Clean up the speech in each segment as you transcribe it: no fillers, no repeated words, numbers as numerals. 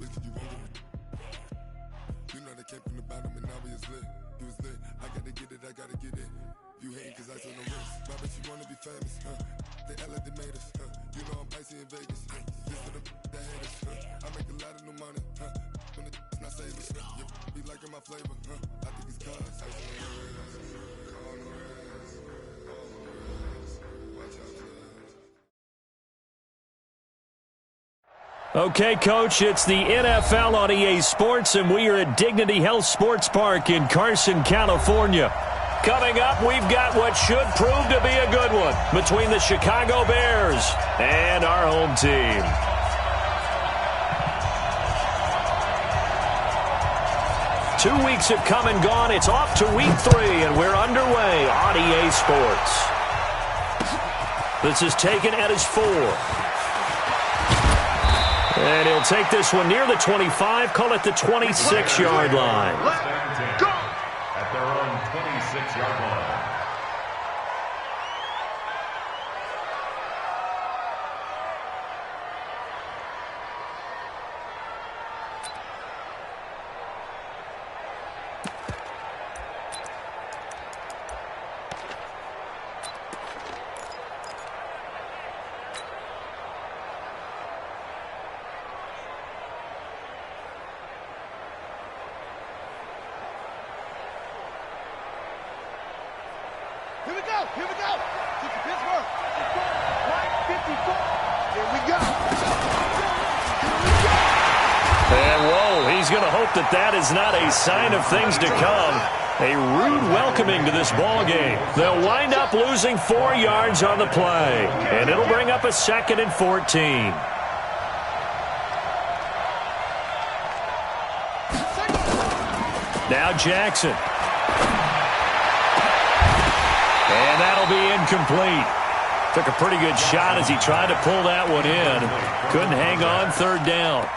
switch, you won't get it. You know they came from the bottom and now we is lit. You was lit, I gotta get it, I gotta get it. You hate cause I took no risks. Why bet you wanna be famous, They act like they made us, You know I'm icy in Vegas, This for the that hate us, I make a lot of new money, When it's not savers, You be liking my flavor, I think it's cause I on the rest, watch out. Okay, Coach, it's the NFL on EA Sports, and we are at Dignity Health Sports Park in Carson, California. Coming up, we've got what should prove to be a good one between the Chicago Bears and our home team. Two weeks have come and gone. It's off to week 3, and we're underway on EA Sports. This is taken at his 4. And he'll take this one near the 25, call it the 26-yard line. Let's go! At their own 26-yard line. Here we go. To Pittsburgh. Right 54. Here we go. And, whoa, he's going to hope that that is not a sign of things to come. A rude welcoming to this ball game. They'll wind up losing 4 yards on the play. And it'll bring up a 2nd and 14. Now Jackson. And that'll be incomplete. Took a pretty good shot as he tried to pull that one in. Couldn't hang on 3rd down.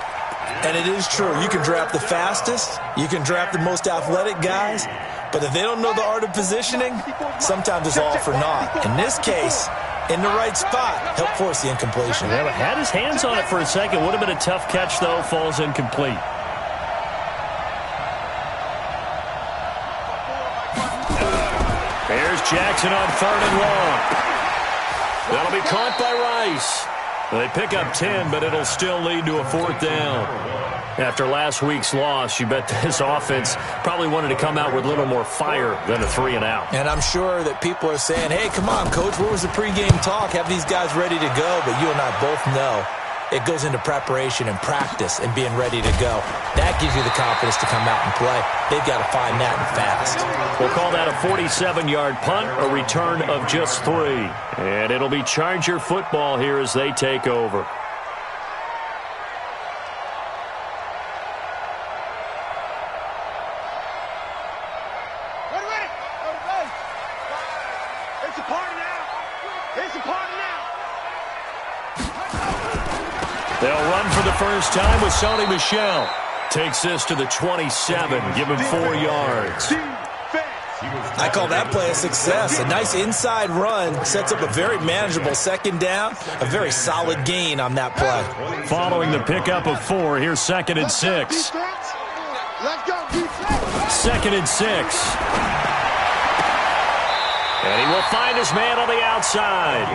And it is true. You can draft the fastest. You can draft the most athletic guys. But if they don't know the art of positioning, sometimes it's all for naught. In this case, in the right spot, helped force the incompletion. Yeah, but had his hands on it for a second. Would have been a tough catch, though. Falls incomplete. There's Jackson on 3rd and long. That'll be caught by Rice. They pick up 10, but it'll still lead to a 4th down. After last week's loss, you bet this offense probably wanted to come out with a little more fire than a 3-and-out. And I'm sure that people are saying, hey, come on, Coach, where was the pregame talk? Have these guys ready to go? But you and I both know it goes into preparation and practice and being ready to go. That gives you the confidence to come out and play. They've got to find that and fast. We'll call that a 47-yard punt, a return of just 3. And it'll be Charger football here as they take over. It's a party now. It's a party now. They'll run for the first time with Sony Michel. Takes this to the 27, give him 4 yards. I call that play a success. A nice inside run sets up a very manageable 2nd down. A very solid gain on that play. Following the pickup of 4, here's 2nd and 6. Let's go, defense. 2nd and 6. And he will find his man on the outside.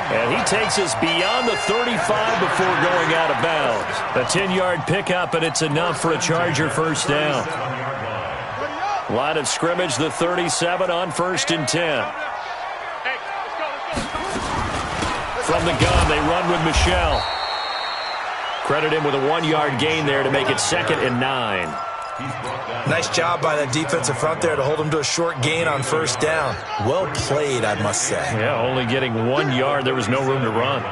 And he takes us beyond the 35 before going out of bounds. A 10-yard pickup, and it's enough for a Charger first down. Line of scrimmage, the 37 on 1st and 10. From the gun, they run with Michel. Credit him with a 1-yard gain there to make it 2nd and 9. Nice job by that defensive front there to hold him to a short gain on 1st down. Well played, I must say. Yeah, only getting 1 yard. There was no room to run.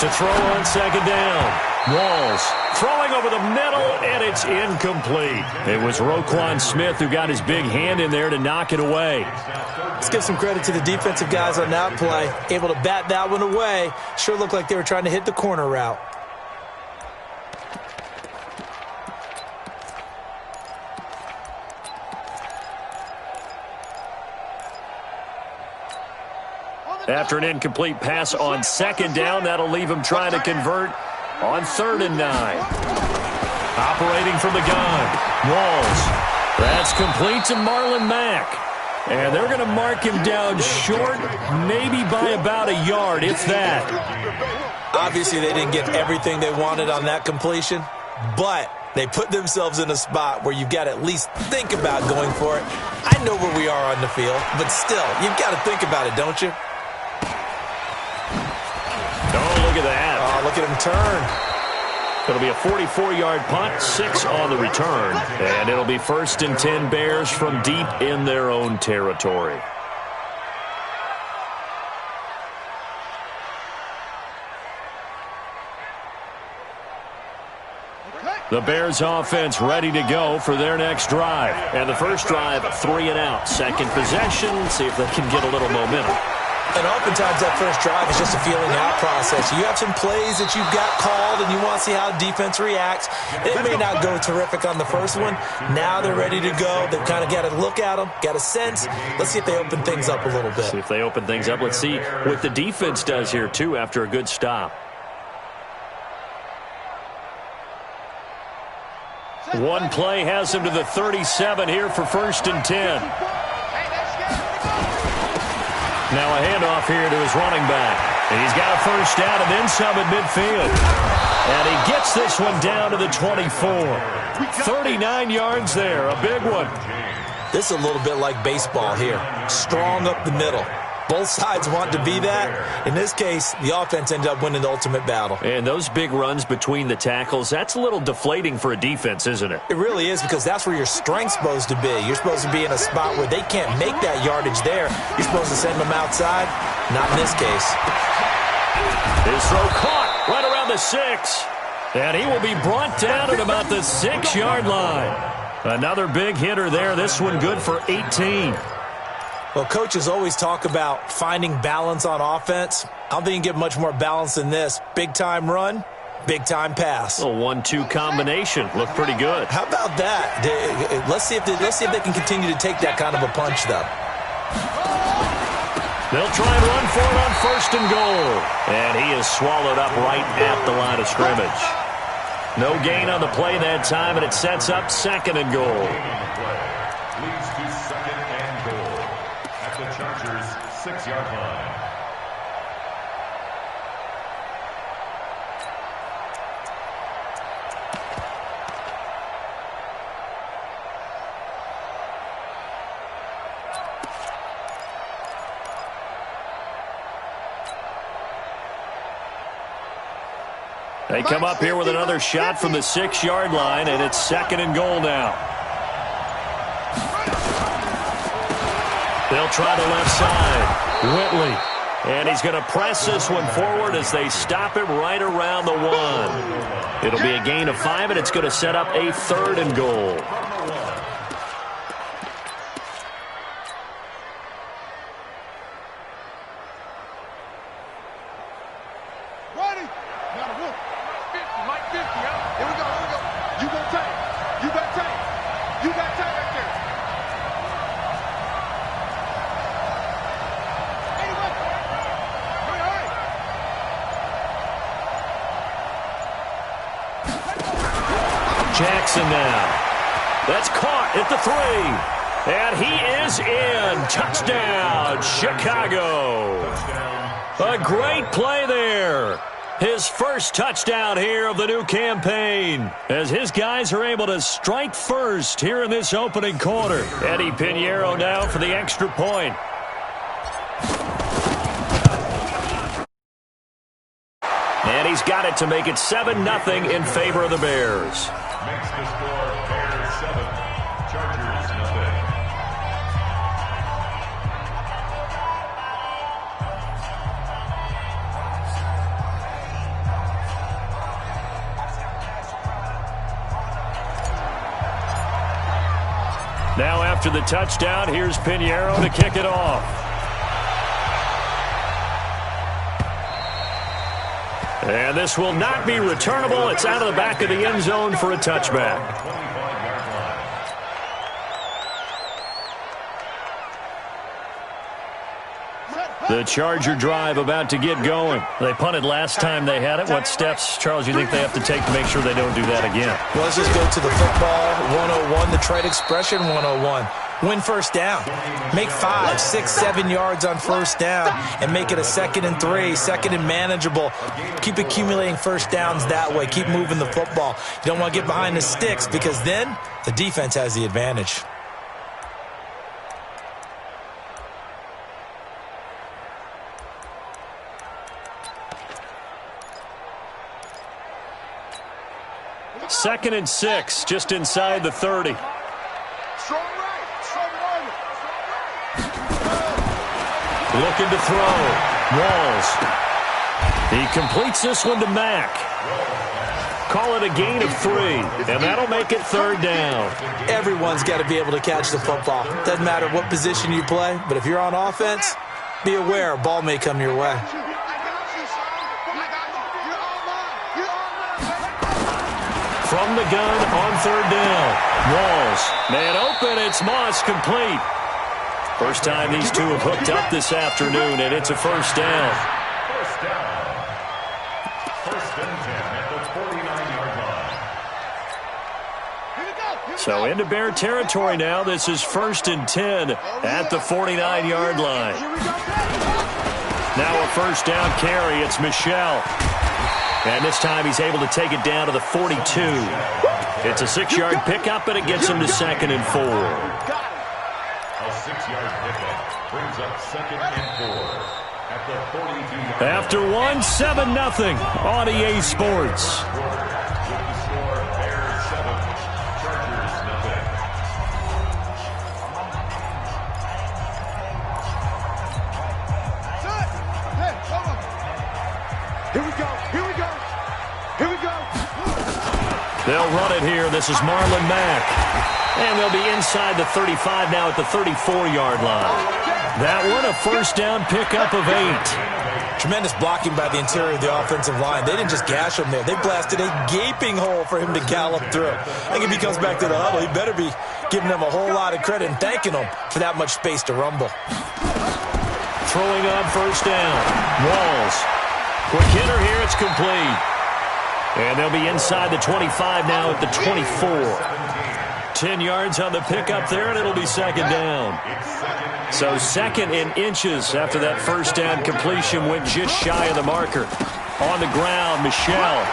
To throw on 2nd down. Walls throwing over the middle, and it's incomplete. It was Roquan Smith who got his big hand in there to knock it away. Let's give some credit to the defensive guys on that play. Able to bat that one away. Sure looked like they were trying to hit the corner route. After an incomplete pass on second down, that'll leave him trying to convert on 3rd and 9. Operating from the gun, Walls. That's complete to Marlon Mack. And they're going to mark him down short, maybe by about a yard, if that. Obviously, they didn't get everything they wanted on that completion, but they put themselves in a spot where you've got to at least think about going for it. I know where we are on the field, but still, you've got to think about it, don't you? Oh, look at that. Oh, look at him turn. It'll be a 44-yard punt, 6 on the return, and it'll be 1st and 10 Bears from deep in their own territory. The Bears offense ready to go for their next drive. And the first drive, 3 and out. Second possession, see if they can get a little momentum. And oftentimes that first drive is just a feeling out process. You have some plays that you've got called and you want to see how defense reacts. It may not go terrific on the first one. Now they're ready to go. They've kind of got to look at them, got a sense. Let's see if they open things up a little bit. See if they open things up. Let's see what the defense does here, too, after a good stop. One play has him to the 37 here for 1st and 10. Now a handoff here to his running back. And he's got a first down and then some at midfield. And he gets this one down to the 24. 39 yards there, a big one. This is a little bit like baseball here. Strong up the middle. Both sides want to be that. In this case, the offense ended up winning the ultimate battle. And those big runs between the tackles, that's a little deflating for a defense, isn't it? It really is, because that's where your strength's supposed to be. You're supposed to be in a spot where they can't make that yardage there. You're supposed to send them outside. Not in this case. His throw caught right around the 6. And he will be brought down at about the 6-yard line. Another big hitter there. This one good for 18. Well, coaches always talk about finding balance on offense. I don't think you can get much more balance than this. Big-time run, big-time pass. A 1-2 combination. Looked pretty good. How about that? Let's see if they can continue to take that kind of a punch, though. They'll try and run for it on 1st and goal. And he is swallowed up right at the line of scrimmage. No gain on the play that time, and it sets up 2nd and goal. Leads to 2nd and goal at the Chargers' 6-yard line. They come up here with another shot from the 6-yard line, and it's 2nd and goal now. They'll try the left side. Whitley. And he's going to press this one forward as they stop him right around the 1. It'll be a gain of 5, and it's going to set up a 3rd and goal. Jackson now. That's caught at the 3. And he is in. Touchdown, Chicago. A great play there. His first touchdown here of the new campaign, as his guys are able to strike first here in this opening quarter. Eddie Pinheiro now for the extra point. And he's got it to make it 7-0 in favor of the Bears. Makes the score Bears 7, Chargers 0. Now after the touchdown, here's Pinheiro to kick it off. And this will not be returnable. It's out of the back of the end zone for a touchback. The Charger drive about to get going. They punted last time they had it. What steps, Charles, you think they have to take to make sure they don't do that again? Well, let's just go to the football 101, the trade expression 101. Win first down. Make 5, 6, 7 yards on first down and make it a 2nd and 3, 2nd and manageable. Keep accumulating first downs that way. Keep moving the football. You don't want to get behind the sticks because then the defense has the advantage. Second and 6, just inside the 30. Looking to throw. Walls. He completes this one to Mack. Call it a gain of 3, and that'll make it 3rd down. Everyone's got to be able to catch the football. Doesn't matter what position you play, but if you're on offense, be aware a ball may come your way. From the gun on 3rd down. Walls. Man open. It's Moss complete. First time these two have hooked up this afternoon, and it's a 1st down. First down. 1st and 10 at the 49-yard line. So into Bear territory now. This is 1st and 10 at the 49-yard line. Now a 1st down carry. It's Michelle. And this time he's able to take it down to the 42. It's a 6-yard pickup, and it gets him to 2nd and 4. A 6-yard pickup brings up 2nd and 4 at the 42-yard line. After 7-0 on EA Sports. With the score, Bears 7, Chargers 0. Here we go. Here we go. Here we go. They'll run it here. This is Marlon Mack. And they'll be inside the 35 now at the 34-yard line. That one, a 1st down pickup of 8. Tremendous blocking by the interior of the offensive line. They didn't just gash him there. They blasted a gaping hole for him to gallop through. I think if he comes back to the huddle, he better be giving them a whole lot of credit and thanking them for that much space to rumble. Throwing on 1st down. Walls. Quick hitter here. It's complete. And they'll be inside the 25 now at the 24. 10 yards on the pickup there, and it'll be 2nd down. So 2nd in inches after that 1st down completion went just shy of the marker. On the ground, Michelle.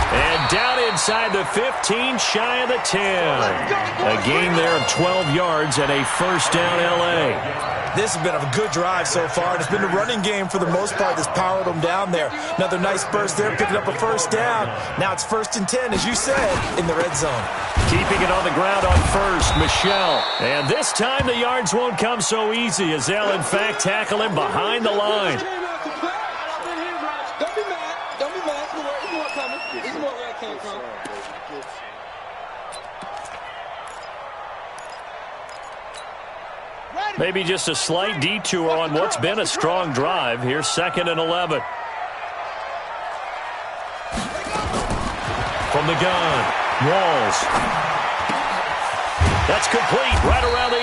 And down inside the 15, shy of the 10. A gain there of 12 yards and a 1st down L.A. This has been a good drive so far. It's been a running game for the most part that's powered them down there. Another nice burst there, picking up a 1st down. Now it's 1st and 10, as you said, in the red zone. Keeping it on the ground on 1st, Michelle. And this time the yards won't come so easy as they'll, in fact, tackle him behind the line. Don't be mad. Don't be mad. There's more coming. There's more where it came from. Maybe just a slight detour on what's been a strong drive. Here's 2nd and 11. From the gun, Walls. That's complete right around the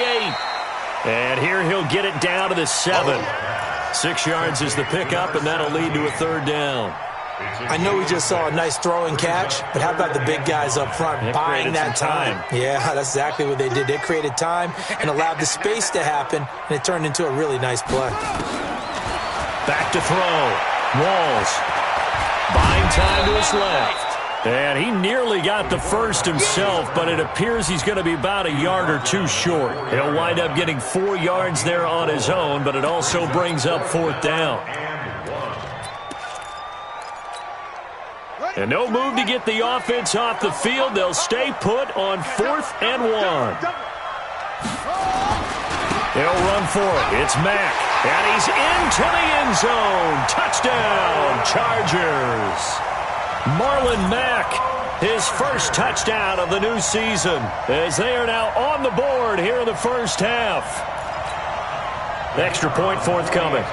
8. And here he'll get it down to the 7. 6 yards is the pickup, and that'll lead to a 3rd down. I know we just saw a nice throwing catch, but how about the big guys up front buying that time? Yeah, that's exactly what they did. They created time and allowed the space to happen, and it turned into a really nice play. Back to throw. Walls. Buying time to his left. And he nearly got the 1st himself, but it appears he's going to be about a yard or 2 short. He'll wind up getting 4 yards there on his own, but it also brings up 4th down. And no move to get the offense off the field. They'll stay put on 4th and 1. They'll run for it. It's Mack. And he's into the end zone. Touchdown, Chargers. Marlon Mack, his first touchdown of the new season, as they are now on the board here in the first half. Extra point forthcoming.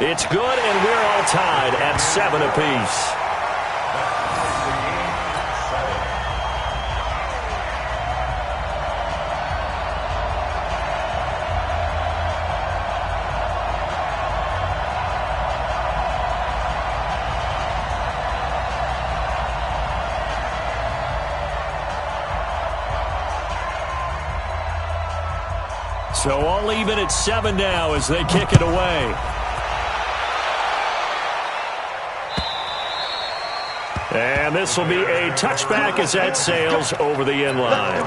It's good, and we're all tied at 7 apiece. So all even at 7 now as they kick it away. And this will be a touchback as that sails over the end line.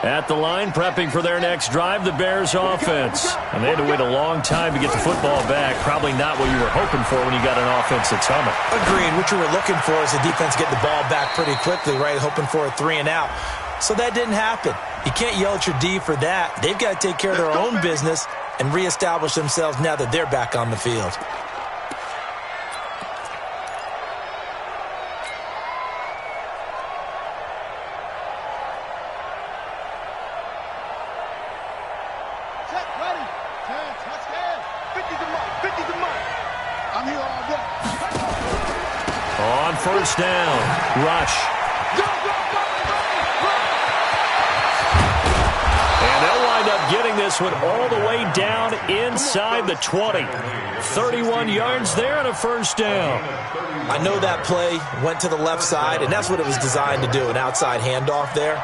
At the line, prepping for their next drive, the Bears offense. And they had to wait a long time to get the football back. Probably not what you were hoping for when you got an offense that's humming. Agreed. What you were looking for is the defense getting the ball back pretty quickly, right? Hoping for a 3 and out. So that didn't happen. You can't yell at your D for that. They've got to take care of their own business and reestablish themselves now that they're back on the field. On first down, rush. And they'll wind up getting this one all the way down inside the 20. 31 yards there and a first down. I know that play went to the left side, and that's what it was designed to do, an outside handoff there.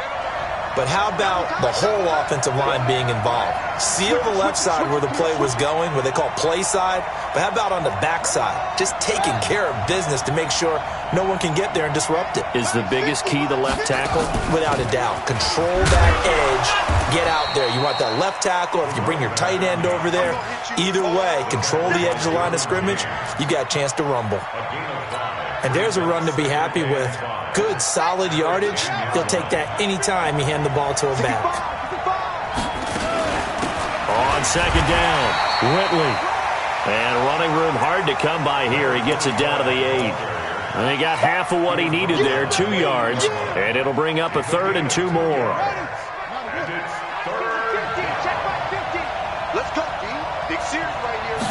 But how about the whole offensive line being involved? Seal the left side where the play was going, what they call play side. But how about on the back side? Just taking care of business to make sure no one can get there and disrupt it. Is the biggest key the left tackle? Without a doubt. Control that edge. Get out there. You want that left tackle. If you bring your tight end over there, either way, control the edge of the line of scrimmage, you got a chance to rumble. And there's a run to be happy with. Good, solid yardage. He'll take that anytime you hand the ball to a back. On second down, Whitley. And running room hard to come by here. He gets it down to the 8. And he got half of what he needed there, 2 yards. And it'll bring up a 3rd and 2 more. Let's go, D. Big Sears right here.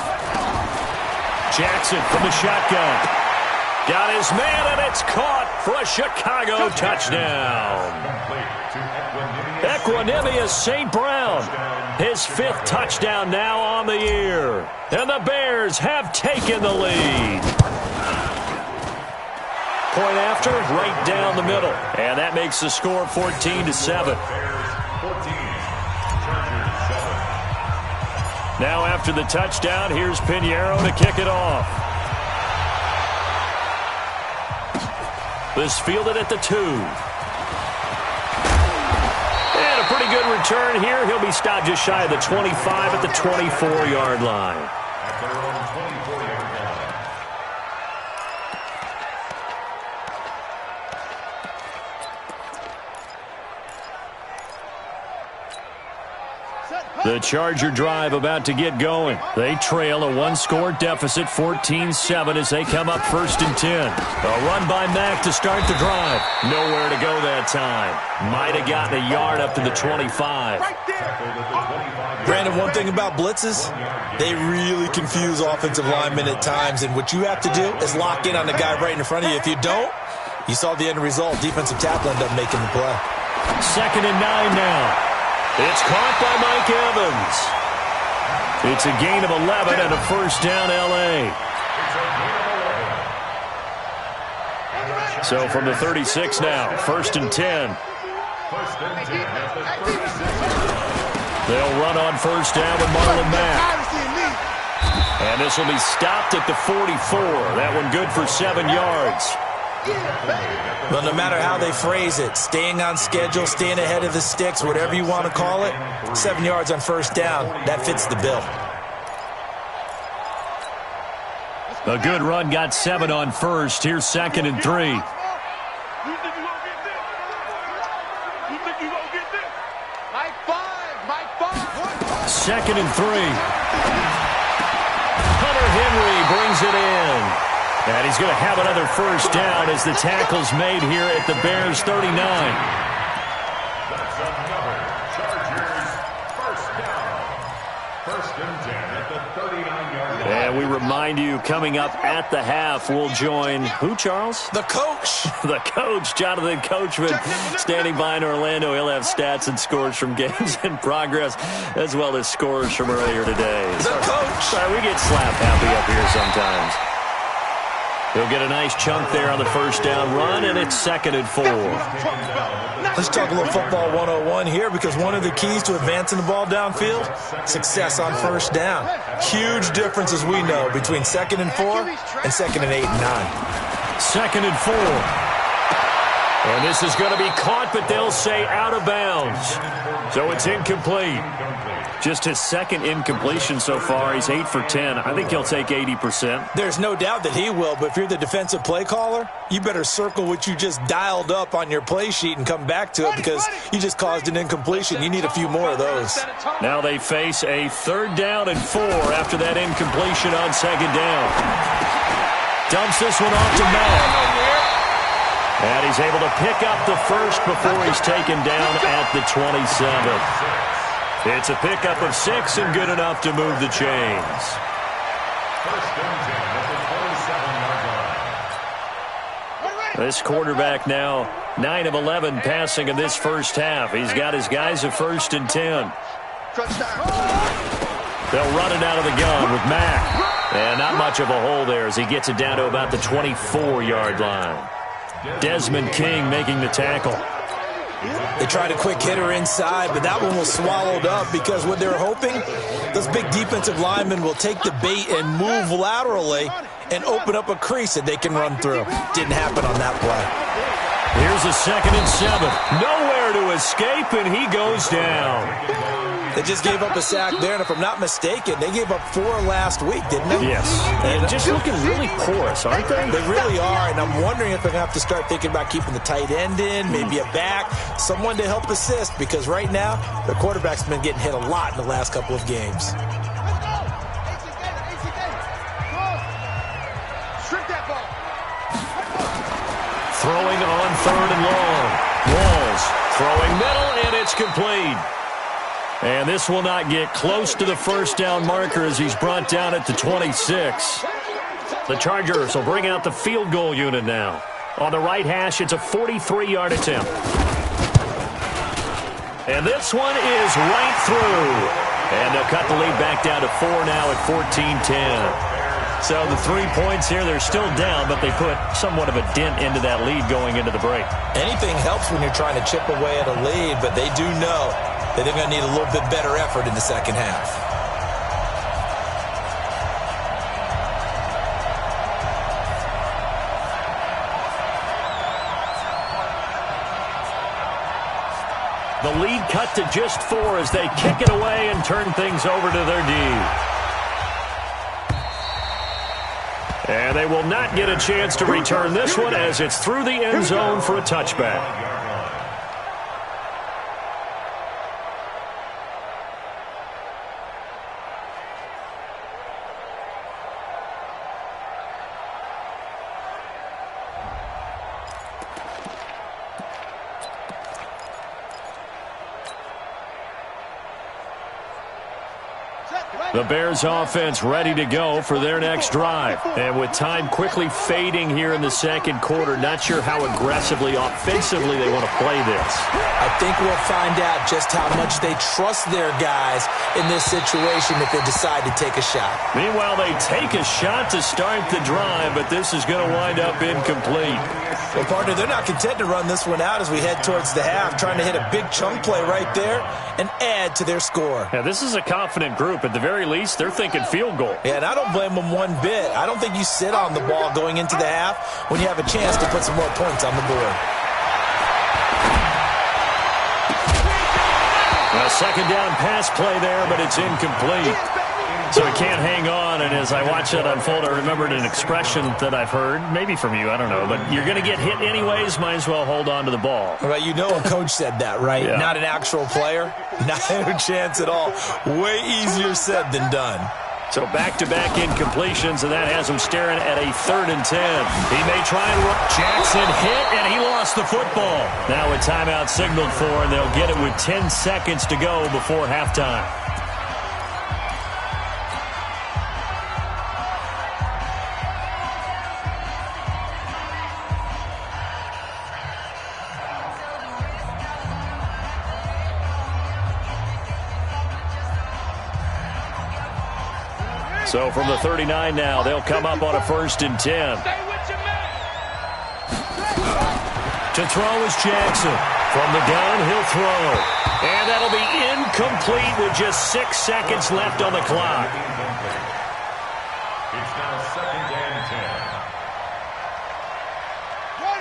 Jackson from the shotgun. Got his man, and it's caught for a Chicago touchdown. Equanimous St. Brown, his 5th touchdown now on the year. And the Bears have taken the lead. Point after, right down the middle. And that makes the score 14-7. Now after the touchdown, here's Pinheiro to kick it off. This fielded at the 2. And a pretty good return here. He'll be stopped just shy of the 25 at the 24-yard line. At their own 24-yard line. The Charger drive about to get going. They trail a 1-score deficit, 14-7, as they come up 1st and 10. A run by Mack to start the drive. Nowhere to go that time. Might have gotten a yard up to the 25. Brandon, one thing about blitzes, they really confuse offensive linemen at times, and what you have to do is lock in on the guy right in front of you. If you don't, you saw the end result. Defensive tackle ended up making the play. 2nd and 9 now. It's caught by Mike Evans. It's a gain of 11 and a first down, L.A. So from the 36 now, 1st and 10. They'll run on first down with Marlon Mack. And this will be stopped at the 44. That one good for 7 yards. Well, no matter how they phrase it, staying on schedule, staying ahead of the sticks, whatever you want to call it, 7 yards on first down, that fits the bill. A good run got 7 on first. Here's 2nd and 3. Second and 3. Hunter Henry brings it in. And he's going to have another first down as the tackle's made here at the Bears' 39. That's another Chargers first down. 1st and 10 at the 39-yard line. And we remind you, coming up at the half, we'll join who, Charles? The coach. The coach, Jonathan Coachman, standing by in Orlando. He'll have stats and scores from games in progress, as well as scores from earlier today. The coach. Sorry, we get slap happy up here sometimes. He'll get a nice chunk there on the first down run, and it's 2nd and 4. Let's talk a little football 101 here, because one of the keys to advancing the ball downfield, success on first down. Huge difference, as we know, between 2nd and 4 and 2nd and 8 and 9. 2nd and 4. And this is going to be caught, but they'll say out of bounds. So it's incomplete. Just his second incompletion so far. He's 8 for 10. I think he'll take 80%. There's no doubt that he will, but if you're the defensive play caller, you better circle what you just dialed up on your play sheet and come back to it, because you just caused an incompletion. You need a few more of those. Now they face a 3rd down and 4 after that incompletion on 2nd down. Dumps this one off to Matt. And he's able to pick up the first before he's taken down at the 27. It's a pickup of 6 and good enough to move the chains. First and 10 at the 27-yard line. This quarterback now 9 of 11 passing in this first half. He's got his guys a 1st and 10. They'll run it out of the gun with Mack. And not much of a hole there as he gets it down to about the 24-yard line. Desmond King making the tackle. They tried a quick hitter inside, but that one was swallowed up, because what they're hoping, those big defensive linemen will take the bait and move laterally and open up a crease that they can run through. Didn't happen on that play. Here's a 2nd and 7. Nowhere to escape, and he goes down. They just gave up a sack there, and if I'm not mistaken, they gave up 4 last week, didn't they? Yes. And just looking really porous, aren't they? They really are, and I'm wondering if they're going to have to start thinking about keeping the tight end in, maybe a back, someone to help assist, because right now, their quarterback's been getting hit a lot in the last couple of games. Throwing on 3rd and long. Walls throwing middle, and it's complete. And this will not get close to the first down marker as he's brought down at the 26. The Chargers will bring out the field goal unit now. On the right hash, it's a 43-yard attempt. And this one is right through. And they'll cut the lead back down to 4 now at 14-10. So the 3 points here, they're still down, but they put somewhat of a dent into that lead going into the break. Anything helps when you're trying to chip away at a lead, but they do know that they're going to need a little bit better effort in the second half. The lead cut to just 4 as they kick it away and turn things over to their D. And they will not get a chance to return this one as it's through the end zone for a touchback. The Bears offense ready to go for their next drive. And with time quickly fading here in the second quarter, not sure how aggressively, offensively they want to play this. I think we'll find out just how much they trust their guys in this situation if they decide to take a shot. Meanwhile, they take a shot to start the drive, but this is going to wind up incomplete. Well, partner, they're not content to run this one out as we head towards the half, trying to hit a big chunk play right there and add to their score. Yeah, this is a confident group. At the very least, they're thinking field goal. Yeah, and I don't blame them one bit. I don't think you sit on the ball going into the half when you have a chance to put some more points on the board. A second down pass play there, but it's incomplete. So he can't hang on, and as I watch that unfold, I remembered an expression that I've heard, maybe from you, I don't know, but you're going to get hit anyways, might as well hold on to the ball. Well, you know a coach said that, right? Yeah. Not an actual player. Not a chance at all. Way easier said than done. So back-to-back incompletions, and that has him staring at a 3rd and 10. He may try and run. Jackson hit, and he lost the football. Now a timeout signaled for, and they'll get it with 10 seconds to go before halftime. So from the 39 now, they'll come up on a 1st and 10. To throw is Jackson. From the gun, he'll throw. And that'll be incomplete with just 6 seconds left on the clock. It's now 2nd and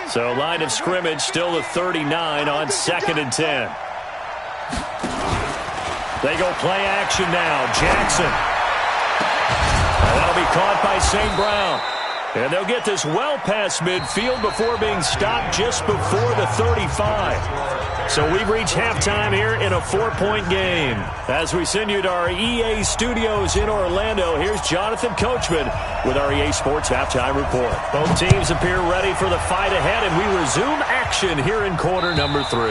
10. So line of scrimmage still the 39 on 2nd and 10. They go play action now. Jackson. And that'll be caught by St. Brown. And they'll get this well past midfield before being stopped just before the 35. So we've reached halftime here in a 4-point game. As we send you to our EA studios in Orlando, here's Jonathan Coachman with our EA Sports Halftime Report. Both teams appear ready for the fight ahead, and we resume action here in quarter number 3.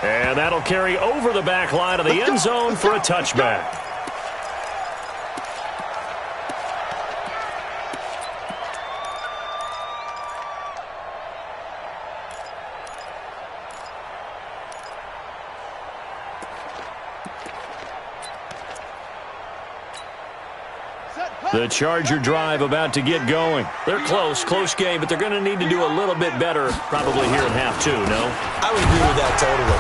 And that'll carry over the back line of the end zone for a touchback. The Charger drive about to get going. They're close game, but they're going to need to do a little bit better probably here in half 2, no? I would agree with that totally.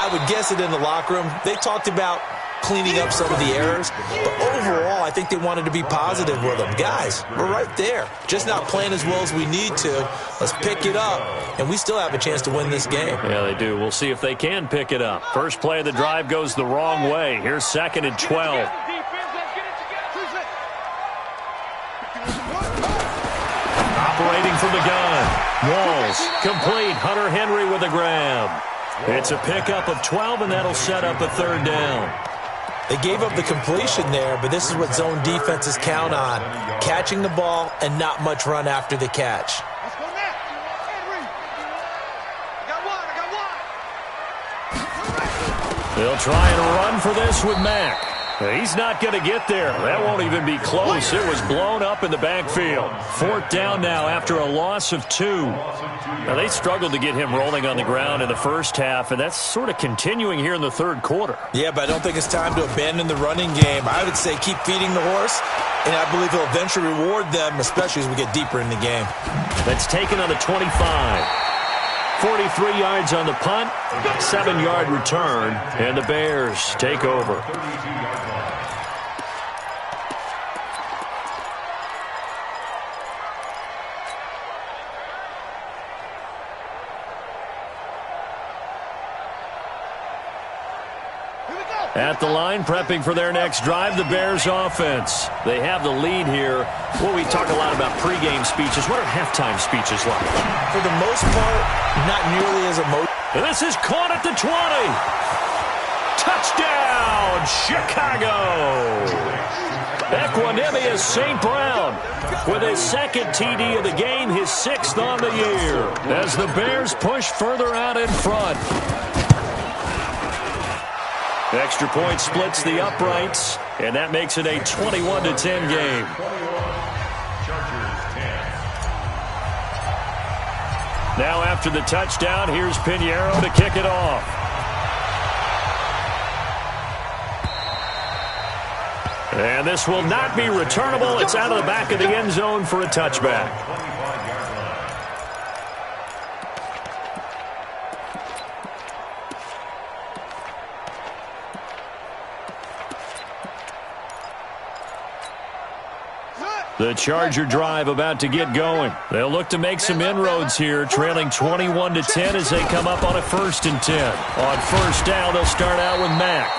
I would guess it in the locker room. They talked about cleaning up some of the errors, but overall, I think they wanted to be positive with them. Guys, we're right there. Just not playing as well as we need to. Let's pick it up, and we still have a chance to win this game. Yeah, they do. We'll see if they can pick it up. First play of the drive goes the wrong way. Here's 2nd and 12. Operating from the gun. Walls. Complete. Hunter Henry with a grab. It's a pickup of 12, and that'll set up a 3rd down. They gave up the completion there, but this is what zone defenses count on. Catching the ball and not much run after the catch. Let's go now. Henry. I got one. They'll try and run for this with Mack. He's not going to get there. That won't even be close. It was blown up in the backfield. 4th down now after a loss of 2. Now, they struggled to get him rolling on the ground in the first half, and that's sort of continuing here in the 3rd quarter. Yeah, but I don't think it's time to abandon the running game. I would say keep feeding the horse, and I believe he'll eventually reward them, especially as we get deeper in the game. That's taken on the 25. 43 yards on the punt, 7-yard return, and the Bears take over. At the line, prepping for their next drive, the Bears offense. They have the lead here. Well, we talk a lot about pregame speeches. What are halftime speeches like? For the most part, not nearly as emotional. And this is caught at the 20. Touchdown, Chicago. Equanimous St. Brown with his 2nd TD of the game, his 6th on the year, as the Bears push further out in front. Extra point splits the uprights, and that makes it a 21-10 game. Now after the touchdown, here's Pinheiro to kick it off. And this will not be returnable. It's out of the back of the end zone for a touchback. The Charger drive about to get going. They'll look to make some inroads here, trailing 21-10 as they come up on a 1st and 10. On 1st down, they'll start out with Mack.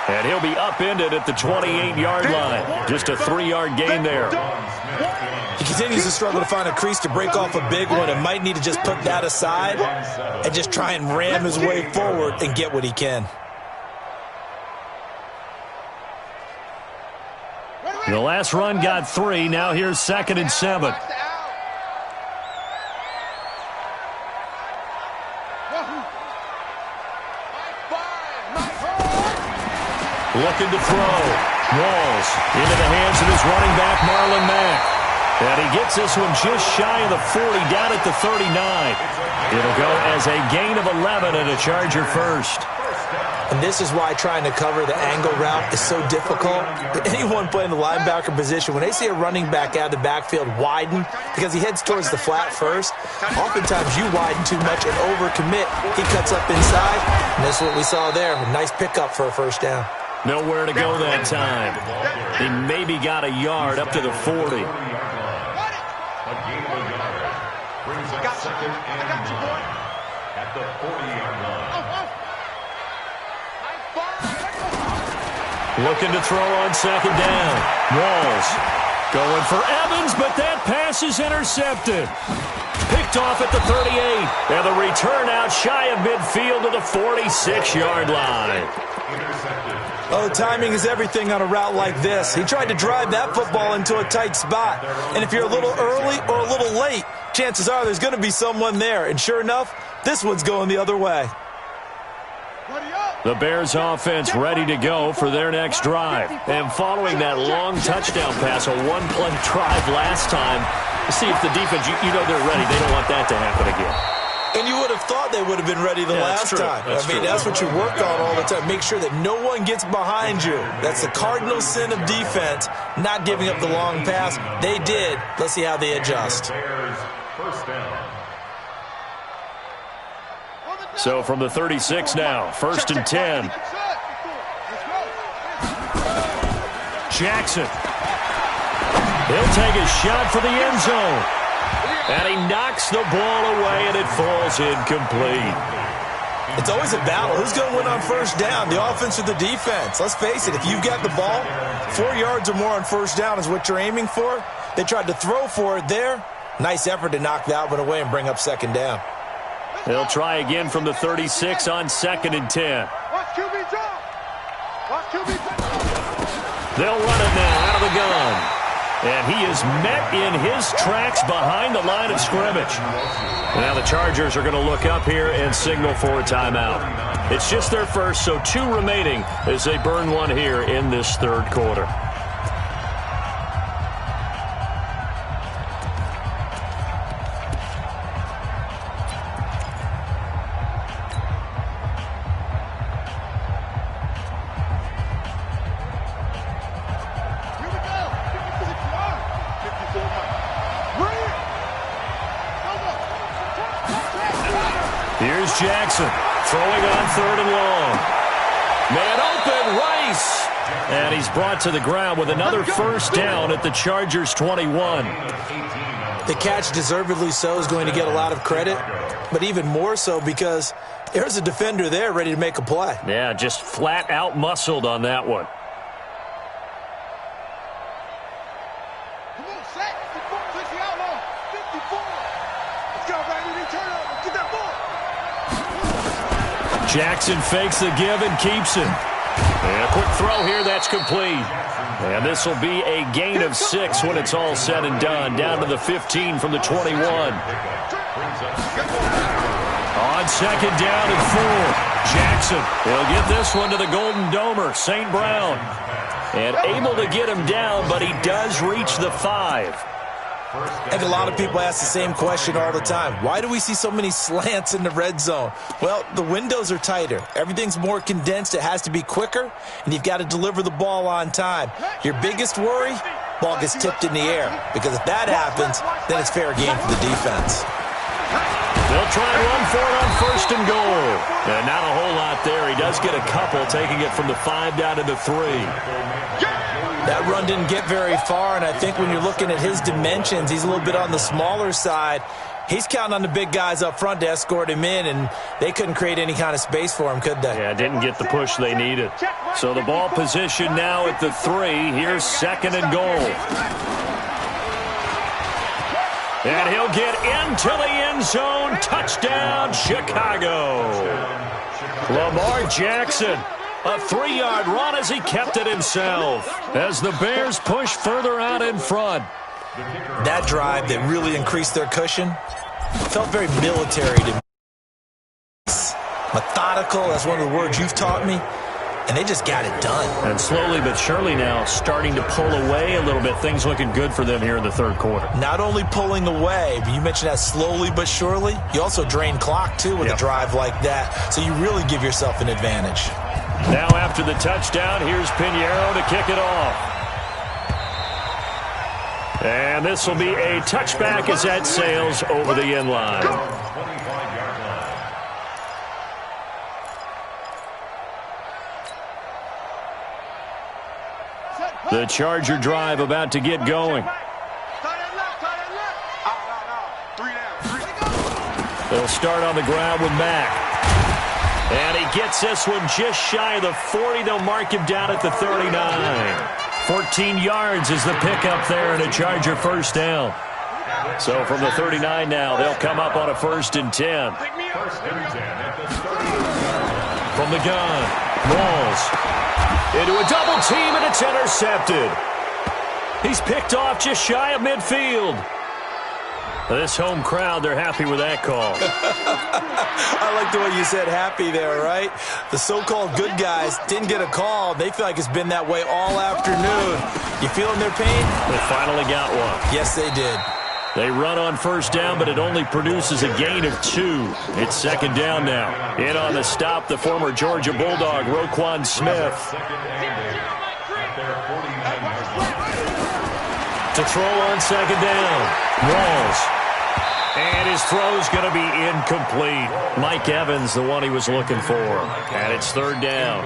And he'll be upended at the 28-yard line. Just a 3-yard gain there. He continues to struggle to find a crease to break off a big one and might need to just put that aside and just try and ram his way forward and get what he can. The last run got 3. Now here's 2nd and 7. Looking to throw. Walls into the hands of his running back, Marlon Mack. And he gets this one just shy of the 40, down at the 39. It'll go as a gain of 11 and a Charger 1st. And this is why trying to cover the angle route is so difficult. Anyone playing the linebacker position, when they see a running back out of the backfield widen because he heads towards the flat first, oftentimes you widen too much and overcommit. He cuts up inside, and that's what we saw there. A nice pickup for a first down. Nowhere to go that time. He maybe got a yard up to the 40. A gain of a yard. Brings up second and 9 at the 40-yard line. Looking to throw on second down. Walls going for Evans, but that pass is intercepted. Picked off at the 38. And the return out shy of midfield to the 46-yard line. Oh, timing is everything on a route like this. He tried to drive that football into a tight spot. And if you're a little early or a little late, chances are there's going to be someone there. And sure enough, this one's going the other way. The Bears offense ready to go for their next drive. And following that long touchdown pass, a one-play drive last time, see if the defense, you know they're ready. They don't want that to happen again. And you would have thought they would have been ready the last time. That's what you work on all the time. Make sure that no one gets behind you. That's the cardinal sin of defense, not giving up the long pass. They did. Let's see how they adjust. First down. So from the 36 now, 1st and 10. Jackson. He'll take a shot for the end zone. And he knocks the ball away, and it falls incomplete. It's always a battle. Who's going to win on first down, the offense or the defense? Let's face it, if you've got the ball, 4 yards or more on first down is what you're aiming for. They tried to throw for it there. Nice effort to knock that one away and bring up second down. They'll try again from the 36 on 2nd and 10. They'll run it now out of the gun. And he is met in his tracks behind the line of scrimmage. Now the Chargers are going to look up here and signal for a timeout. It's just their first, so 2 remaining as they burn one here in this 3rd quarter. Here's Jackson throwing on 3rd and long. Man open, Rice. And he's brought to the ground with another first down at the Chargers 21. The catch, deservedly so, is going to get a lot of credit, but even more so because there's a defender there ready to make a play. Yeah, just flat out muscled on that one. Jackson fakes the give and keeps it. And a quick throw here, that's complete. And this will be a gain of 6 when it's all said and done. Down to the 15 from the 21. On 2nd down and 4. Jackson, he'll get this one to the Golden Domer, St. Brown. And able to get him down, but he does reach the 5. I think a lot of people ask the same question all the time. Why do we see so many slants in the red zone? Well, the windows are tighter. Everything's more condensed. It has to be quicker, and you've got to deliver the ball on time. Your biggest worry, ball gets tipped in the air, because if that happens, then it's fair game for the defense. They'll try and run for it on 1st and goal. And not a whole lot there. He does get a couple, taking it from the 5 down to the 3. That run didn't get very far, and I think when you're looking at his dimensions, he's a little bit on the smaller side. He's counting on the big guys up front to escort him in, and they couldn't create any kind of space for him, could they? Yeah, didn't get the push they needed. So the ball position now at the 3. Here's 2nd and goal. And he'll get into the end zone. Touchdown, Chicago. Lamar Jackson. A 3-yard run as he kept it himself. As the Bears push further out in front. That drive that really increased their cushion felt very military to me. Methodical, that's one of the words you've taught me. And they just got it done. And slowly but surely now starting to pull away a little bit. Things looking good for them here in the 3rd quarter. Not only pulling away, but you mentioned that slowly but surely. You also drain clock, too, with a drive like that. So you really give yourself an advantage. Now after the touchdown, here's Pinheiro to kick it off. And this will be a touchback as that sails over the end line. 25-yard line. The Charger drive about to get going. They'll start on the ground with Mack. And he gets this one just shy of the 40. They'll mark him down at the 39. 14 yards is the pickup there and a Charger first down. So from the 39 now, they'll come up on a 1st and 10. First and 10 at the starting. From the gun, Walls into a double team, and it's intercepted. He's picked off just shy of midfield. This home crowd, they're happy with that call. I like the way you said happy there, right? The so-called good guys didn't get a call. They feel like it's been that way all afternoon. You feeling their pain? They finally got one. Yes, they did. They run on 1st down, but it only produces a gain of 2. It's 2nd down now. In on the stop, the former Georgia Bulldog, Roquan Smith. To throw on 2nd down. Walls. And his throw's going to be incomplete. Mike Evans, the one he was looking for. And it's 3rd down.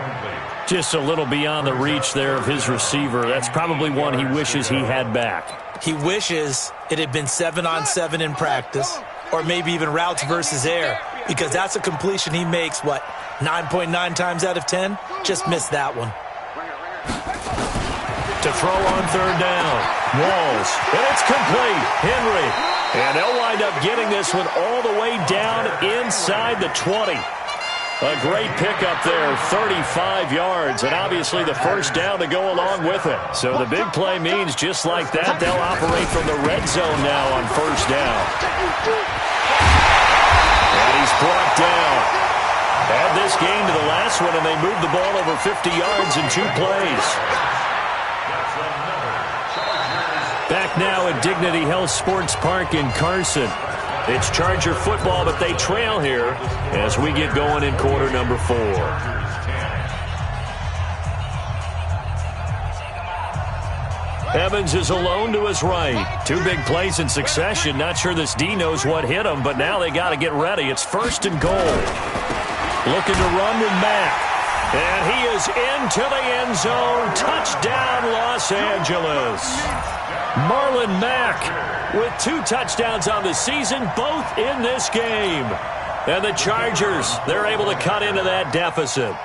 Just a little beyond the reach there of his receiver. That's probably one he wishes he had back. He wishes it had been 7-on-7 in practice, or maybe even routes versus air, because that's a completion he makes, 9.9 times out of 10? Just missed that one. To throw on 3rd down. Walls. And it's complete. Henry. And they'll wind up getting this one all the way down inside the 20. A great pickup there, 35 yards, and obviously the 1st down to go along with it. So the big play means just like that, they'll operate from the red zone now on 1st down. And he's brought down. Add this game to the last one, and they moved the ball over 50 yards in 2 plays. Back now at Dignity Health Sports Park in Carson. It's Charger football, but they trail here as we get going in quarter number 4. Evans is alone to his right. 2 big plays in succession. Not sure this D knows what hit him, but now they got to get ready. It's 1st and goal. Looking to run with Mack. And he is into the end zone. Touchdown, Los Angeles. Marlon Mack with 2 touchdowns on the season, both in this game. And the Chargers, they're able to cut into that deficit.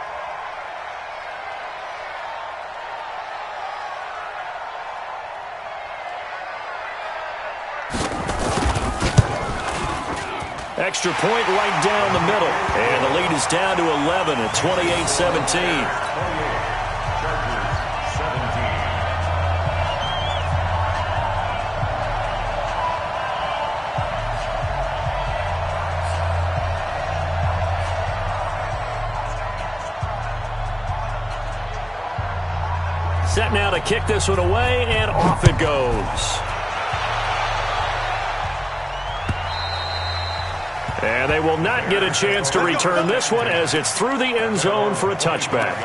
Extra point right down the middle. And the lead is down to 11 at 28-17. Set now to kick this one away, and off it goes. And they will not get a chance to return this one as it's through the end zone for a touchback.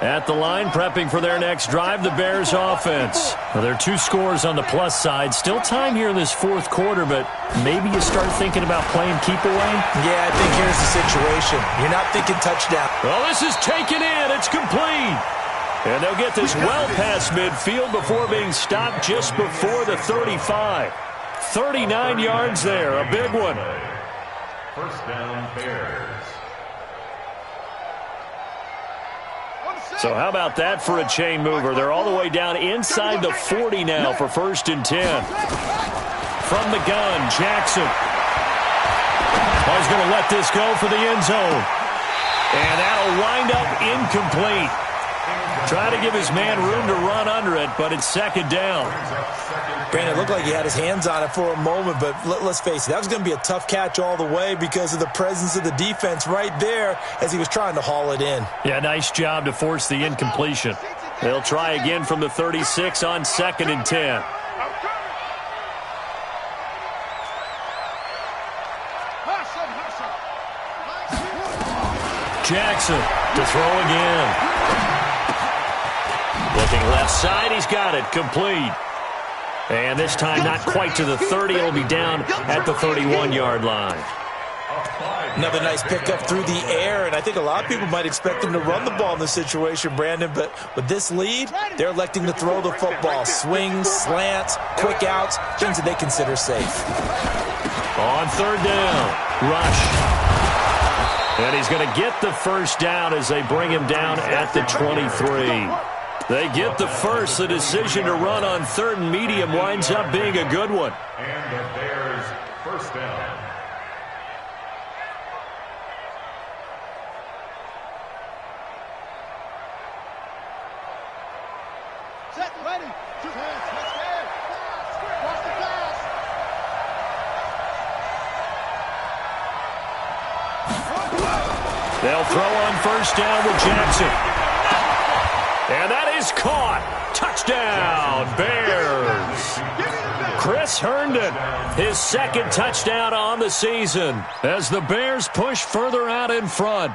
At the line, prepping for their next drive, the Bears offense. Well, there are 2 scores on the plus side. Still time here in this 4th quarter, but maybe you start thinking about playing keep away? Yeah, I think here's the situation. You're not thinking touchdown. Well, this is taken in. It's complete. And they'll get this well past midfield before being stopped just before the 35. 39 yards there, a big one. 1st down, Bears. So how about that for a chain mover? They're all the way down inside the 40 now for 1st and 10. From the gun, Jackson. Ball's going to let this go for the end zone. And that'll wind up incomplete. Trying to give his man room to run under it, but it's second down. Brandon, it looked like he had his hands on it for a moment, but let's face it, that was going to be a tough catch all the way because of the presence of the defense right there as he was trying to haul it in. Yeah, nice job to force the incompletion. They'll try again from the 36 on 2nd and 10. Jackson to throw again. Looking left side, he's got it, complete. And this time not quite to the 30, it'll be down at the 31-yard line. Another nice pickup through the air, and I think a lot of people might expect them to run the ball in this situation, Brandon, but with this lead, they're electing to throw the football. Swings, slants, quick outs, things that they consider safe. On 3rd down, rush. And he's going to get the first down as they bring him down at the 23. They get the first. The decision to run on 3rd and medium winds up being a good one. And the Bears first down. Set, ready, 2 hands, let's go. Watch the pass. They'll throw on 1st down with Jackson. And that is caught. Touchdown, Bears. Chris Herndon, his 2nd touchdown on the season as the Bears push further out in front.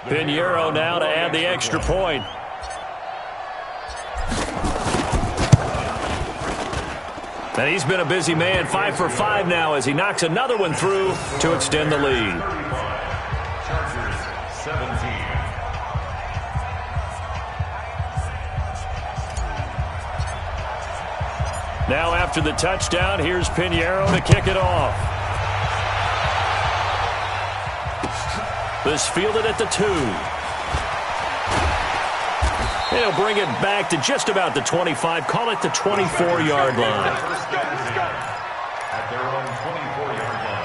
Pinheiro now to add the extra point. And he's been a busy man, 5 for 5 now as he knocks another one through to extend the lead. Chargers 17. Now after the touchdown, here's Pinheiro to kick it off. This fielded at the 2. He'll bring it back to just about the 25. Call it the 24-yard line. At their own 24-yard line.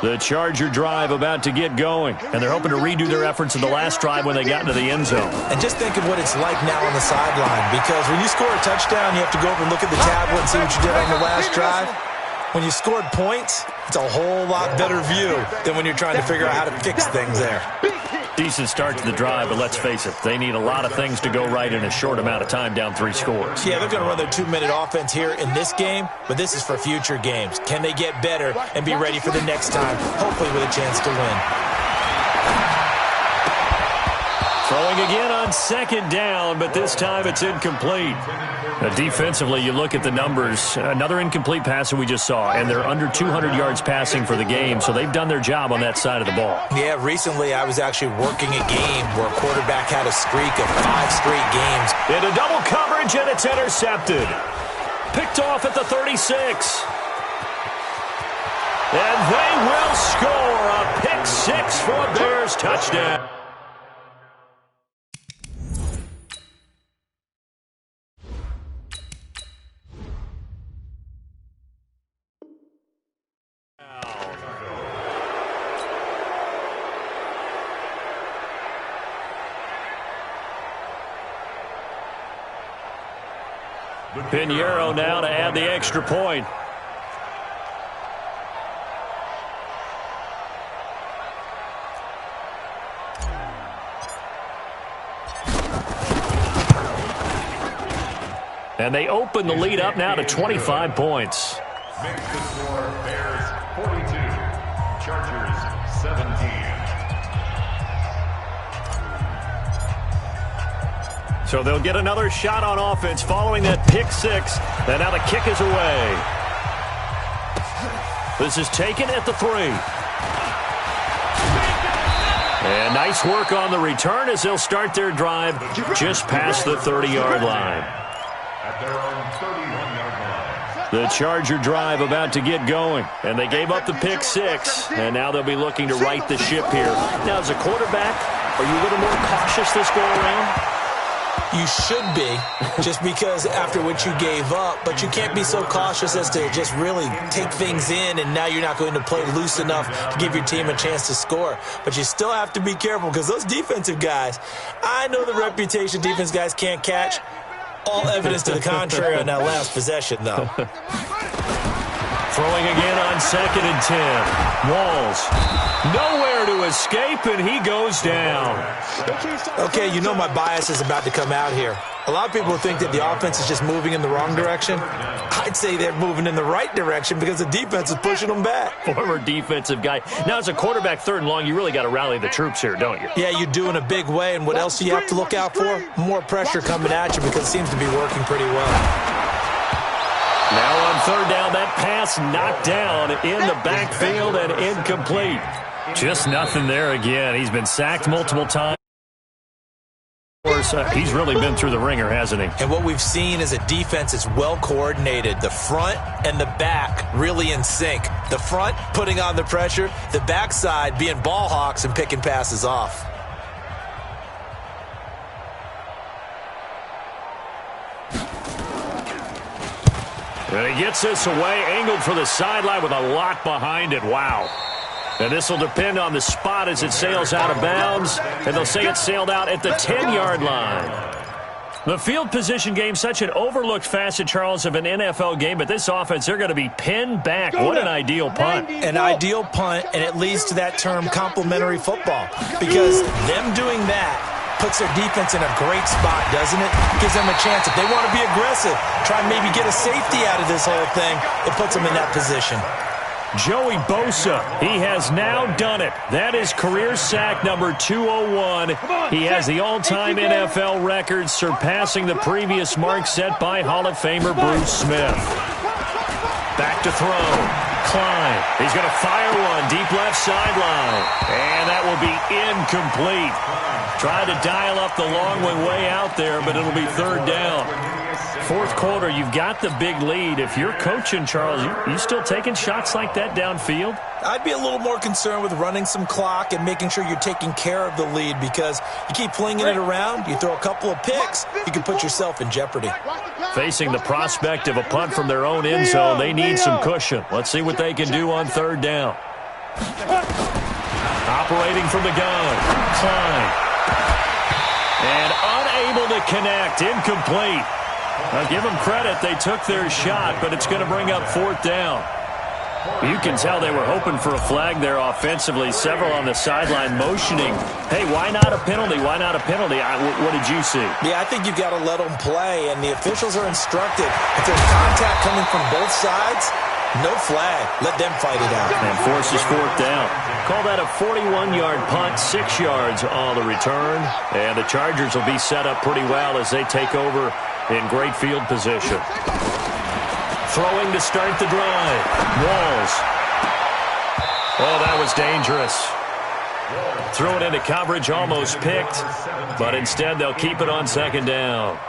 The Charger drive about to get going, and they're hoping to redo their efforts in the last drive when they got into the end zone. And just think of what it's like now on the sideline, because when you score a touchdown, you have to go over and look at the tablet and see what you did on the last drive. When you scored points, it's a whole lot better view than when you're trying to figure out how to fix things there. Decent start to the drive, but let's face it, they need a lot of things to go right in a short amount of time down 3 scores. Yeah, they're going to run their 2-minute offense here in this game, but this is for future games. Can they get better and be ready for the next time, hopefully with a chance to win? Throwing again on 2nd down, but this time it's incomplete. Defensively, you look at the numbers. Another incomplete pass that we just saw, and they're under 200 yards passing for the game, so they've done their job on that side of the ball. Yeah, recently I was actually working a game where a quarterback had a streak of 5 straight games. Into double coverage, and it's intercepted. Picked off at the 36. And they will score a pick 6 for Bears touchdown. Pinheiro now to add the extra point. And they open the lead up now to 25 points. Makes the score Bears 42, Chargers 17. So they'll get another shot on offense following that pick 6. And now the kick is away. This is taken at the 3. And nice work on the return as they'll start their drive just past the 30-yard line. At their own 31-yard line. The Charger drive about to get going. And they gave up the pick 6. And now they'll be looking to right the ship here. Now, as a quarterback, are you a little more cautious this go around? You should be, just because after what you gave up, but you can't be so cautious as to just really take things in, and now you're not going to play loose enough to give your team a chance to score. But you still have to be careful, because those defensive guys, I know the reputation defense guys can't catch. All evidence to the contrary on that last possession, though. Throwing again on 2nd and 10. Walls. Nowhere to escape, and he goes down. Okay, you know my bias is about to come out here. A lot of people think that the offense is just moving in the wrong direction. I'd say they're moving in the right direction because the defense is pushing them back. Former defensive guy. Now, as a quarterback, 3rd and long, you really got to rally the troops here, don't you? Yeah, you do in a big way, and what else do you have to look out for? More pressure coming at you because it seems to be working pretty well. Now on 3rd down, that pass knocked down in the backfield and incomplete. Just nothing there again. He's been sacked multiple times. He's really been through the ringer, hasn't he? And what we've seen is a defense that's well coordinated. The front and the back really in sync. The front putting on the pressure, the backside being ball hawks and picking passes off. And he gets this away, angled for the sideline with a lot behind it. Wow. And this will depend on the spot as it sails out of bounds. And they'll say it sailed out at the 10-yard line. The field position game, such an overlooked facet, Charles, of an NFL game. But this offense, they're going to be pinned back. What an ideal punt. An ideal punt, and it leads to that term complementary football. Because them doing that puts their defense in a great spot, doesn't it? Gives them a chance. If they want to be aggressive, try and maybe get a safety out of this whole thing, it puts them in that position. Joey Bosa, he has now done it. That is career sack number 201. He has the all-time NFL record, surpassing the previous mark set by Hall of Famer Bruce Smith. Back to throw. Klein. He's going to fire one deep left sideline. And that will be incomplete. Tried to dial up the long one way out there, but it'll be 3rd down. 4th quarter, you've got the big lead. If you're coaching, Charles, you still taking shots like that downfield? I'd be a little more concerned with running some clock and making sure you're taking care of the lead, because you keep flinging it around, you throw a couple of picks, you can put yourself in jeopardy. Facing the prospect of a punt from their own end zone, they need some cushion. Let's see what they can do on 3rd down. Operating from the gun, Klein. And unable to connect, incomplete. I'll give them credit, they took their shot, but it's going to bring up 4th down. You can tell they were hoping for a flag there offensively. Several on the sideline motioning. Hey, why not a penalty? Why not a penalty? What did you see? Yeah, I think you've got to let them play, and the officials are instructed. If there's contact coming from both sides, no flag. Let them fight it out. And forces 4th down. Call that a 41-yard punt, 6 yards on the return. And the Chargers will be set up pretty well as they take over in great field position. Throwing to start the drive. Walls. Oh, that was dangerous. Threw it into coverage, almost picked. But instead, they'll keep it on 2nd down.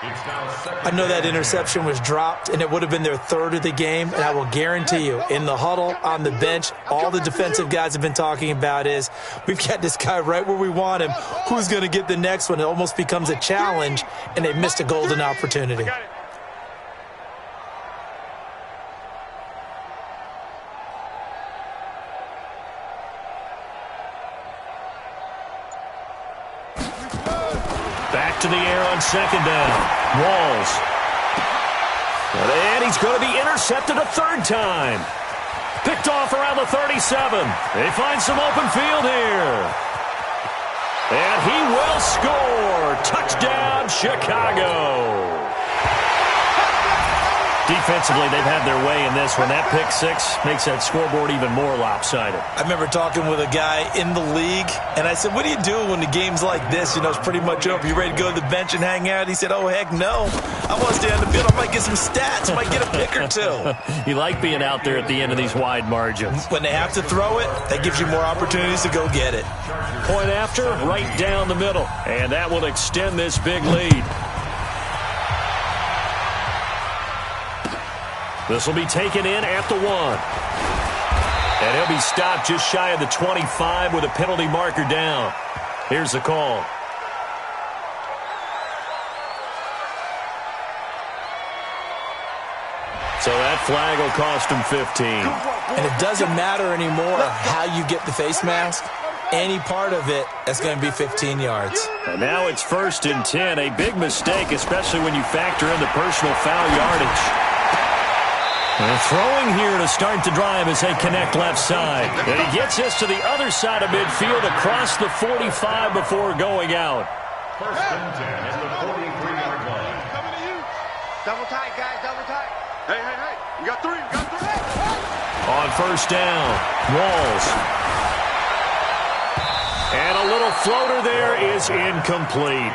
I know that interception was dropped, and it would have been their 3rd of the game, and I will guarantee you, in the huddle, on the bench, all the defensive guys have been talking about is, we've got this guy right where we want him. Who's going to get the next one? It almost becomes a challenge, and they've missed a golden opportunity. Back to the air on 2nd down. Walls. And he's going to be intercepted a 3rd time. Picked off around the 37. They find some open field here. And he will score. Touchdown, Chicago. Defensively, they've had their way in this one. That pick 6 makes that scoreboard even more lopsided. I remember talking with a guy in the league, and I said, what do you do when the game's like this? You know, it's pretty much over. You ready to go to the bench and hang out? He said, oh, heck no. I want to stay on the field. I might get some stats. I might get a pick or 2. You like being out there at the end of these wide margins. When they have to throw it, that gives you more opportunities to go get it. Point after, right down the middle. And that will extend this big lead. This will be taken in at the 1. And he'll be stopped just shy of the 25 with a penalty marker down. Here's the call. So that flag will cost him 15. And it doesn't matter anymore how you get the face mask. Any part of it, that's going to be 15 yards. And now it's 1st and 10. A big mistake, especially when you factor in the personal foul yardage. And throwing here to start the drive as they connect left side. And he gets this to the other side of midfield across the 45 before going out. 1st and 10 at the 43-yard line. Coming to you. Double tight, guys, double tight. Hey, hey, hey. You got three. On 1st down, Walls. And a little floater there is incomplete.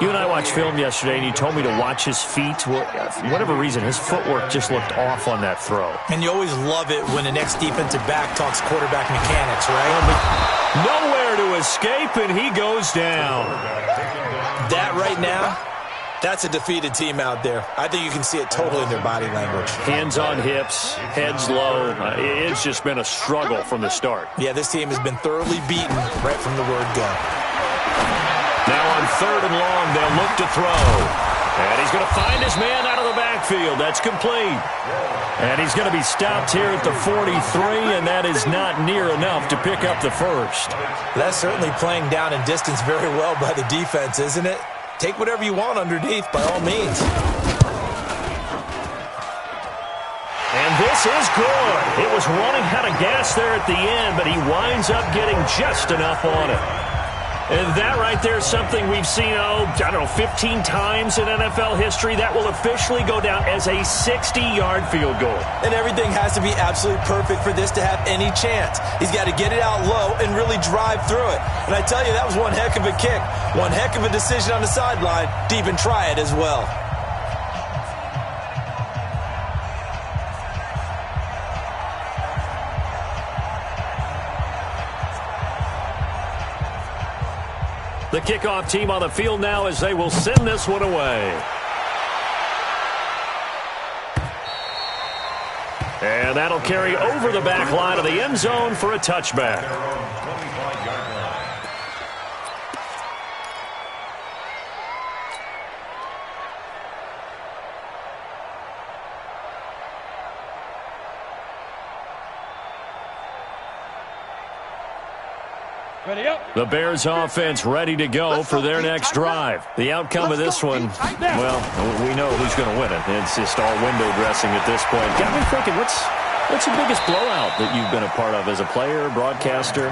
You and I watched film yesterday, and you told me to watch his feet. Well, for whatever reason, his footwork just looked off on that throw. And you always love it when the next defensive back talks quarterback mechanics, right? Nowhere to escape, and he goes down. That right now, that's a defeated team out there. I think you can see it totally in their body language. Hands on hips, heads low. It's just been a struggle from the start. Yeah, this team has been thoroughly beaten right from the word go. Now on 3rd and long, they'll look to throw. And he's going to find his man out of the backfield. That's complete. And he's going to be stopped here at the 43, and that is not near enough to pick up the first. That's certainly playing down in distance very well by the defense, isn't it? Take whatever you want underneath, by all means. And this is good. It was running out of gas there at the end, but he winds up getting just enough on it. And that right there is something we've seen, 15 times in NFL history. That will officially go down as a 60-yard field goal. And everything has to be absolutely perfect for this to have any chance. He's got to get it out low and really drive through it. And I tell you, that was one heck of a kick. One heck of a decision on the sideline to even try it as well. The kickoff team on the field now as they will send this one away. And that'll carry over the back line of the end zone for a touchback. Ready up. The Bears offense ready to go for their next drive. The outcome of this one, well, we know who's going to win it. It's just all window dressing at this point. Got me thinking, what's the biggest blowout that you've been a part of as a player, broadcaster?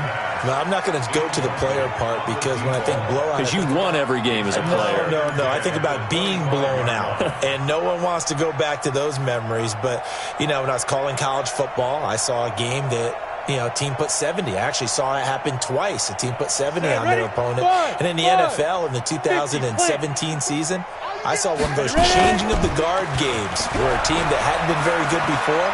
No, I'm not going to go to the player part because when I think blowout... Because you won every game as a player. No. I think about being blown out. And no one wants to go back to those memories. But, when I was calling college football, I saw a game that... a team put 70. I actually saw it happen twice. A team put 70 on their opponent. And in the NFL, in the 2017 season, I saw one of those changing of the guard games where a team that hadn't been very good before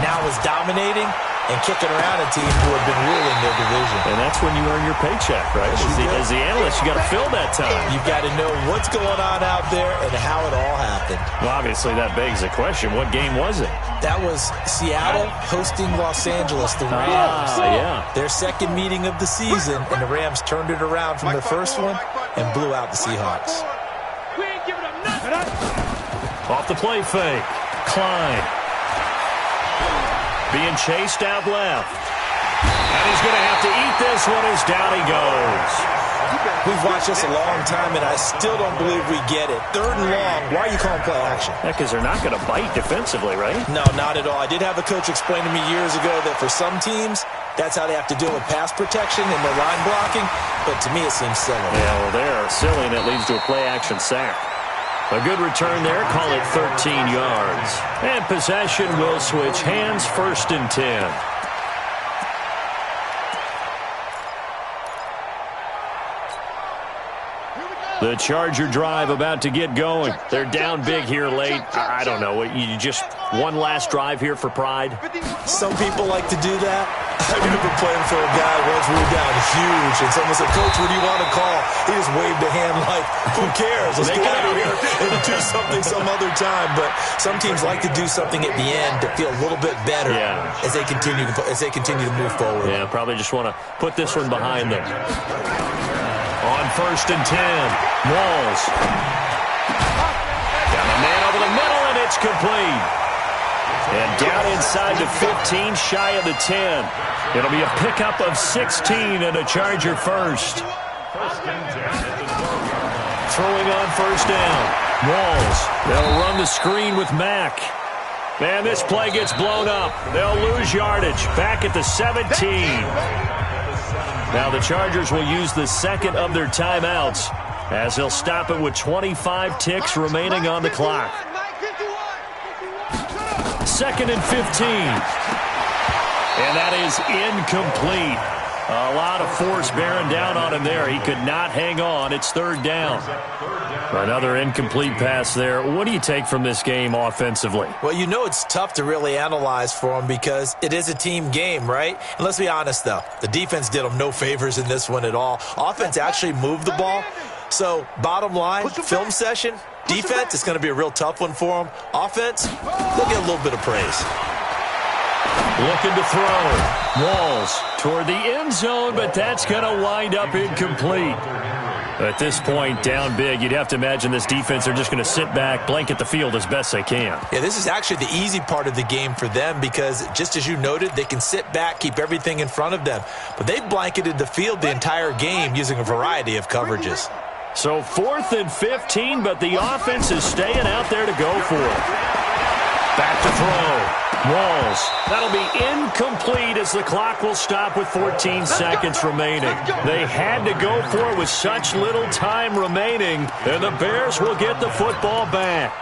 now is dominating and kicking around a team who had been ruling their division. And that's when you earn your paycheck, right? As the analyst, you got to fill that time. You've got to know what's going on out there and how it all happened. Well, obviously, that begs the question, what game was it? That was Seattle hosting Los Angeles, the Rams. Yeah. Their second meeting of the season, and the Rams turned it around from their first one and blew out the Seahawks. We ain't giving them nothing. Off the play fake. Klein. Being chased out left. And he's going to have to eat this one as down he goes. We've watched this a long time, and I still don't believe we get it. 3rd and long. Why are you calling play action? Yeah, because they're not going to bite defensively, right? No, not at all. I did have a coach explain to me years ago that for some teams, that's how they have to deal with pass protection and their line blocking. But to me, it seems silly. Yeah, well, they're silly, and it leads to a play-action sack. A good return there. Call it 13 yards. And possession will switch hands. 1st and 10. The Charger drive about to get going. They're down big here late. I don't know. You just one last drive here for pride? Some people like to do that. I remember playing for a guy once we were down huge, and someone said, "Coach, what do you want to call?" He just waved a hand like, "Who cares? Let's get out of here and do something some other time." But some teams like to do something at the end to feel a little bit better as they continue to move forward. Yeah, probably just want to put this one behind them. On 1st and 10, Walls. Got a man over the middle, and it's complete. And down inside the 15, shy of the 10. It'll be a pickup of 16 and a Charger first. Throwing on first down. Walls. They'll run the screen with Mack. And this play gets blown up. They'll lose yardage. Back at the 17. Now the Chargers will use the second of their timeouts as they'll stop it with 25 ticks remaining on the clock. 2nd and 15. And that is incomplete. A lot of force bearing down on him there. He could not hang on. It's 3rd down. Another incomplete pass there. What do you take from this game offensively? Well, you know it's tough to really analyze for them because it is a team game, right? And let's be honest, though. The defense did them no favors in this one at all. Offense actually moved the ball. So, bottom line, film session, defense, it's going to be a real tough one for them. Offense, they'll get a little bit of praise. Looking to throw. Walls toward the end zone, but that's going to wind up incomplete. At this point, down big, you'd have to imagine this defense, they're just going to sit back, blanket the field as best they can. Yeah, this is actually the easy part of the game for them because, just as you noted, they can sit back, keep everything in front of them. But they've blanketed the field the entire game using a variety of coverages. So 4th and 15, but the offense is staying out there to go for it. Back to throw. Walls. That'll be incomplete as the clock will stop with 14 seconds remaining. They had to go for it with such little time remaining, and the Bears will get the football back.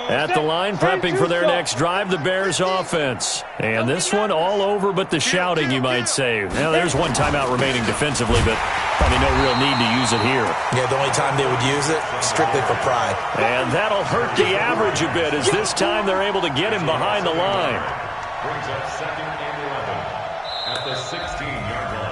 At the line, prepping for their next drive, the Bears offense. And this one all over but the shouting, you might say. Now, there's one timeout remaining defensively, but probably no real need to use it here. Yeah, the only time they would use it, strictly for pride. And that'll hurt the average a bit as this time they're able to get him behind the line. Brings up 2nd and 11 at the 16-yard line.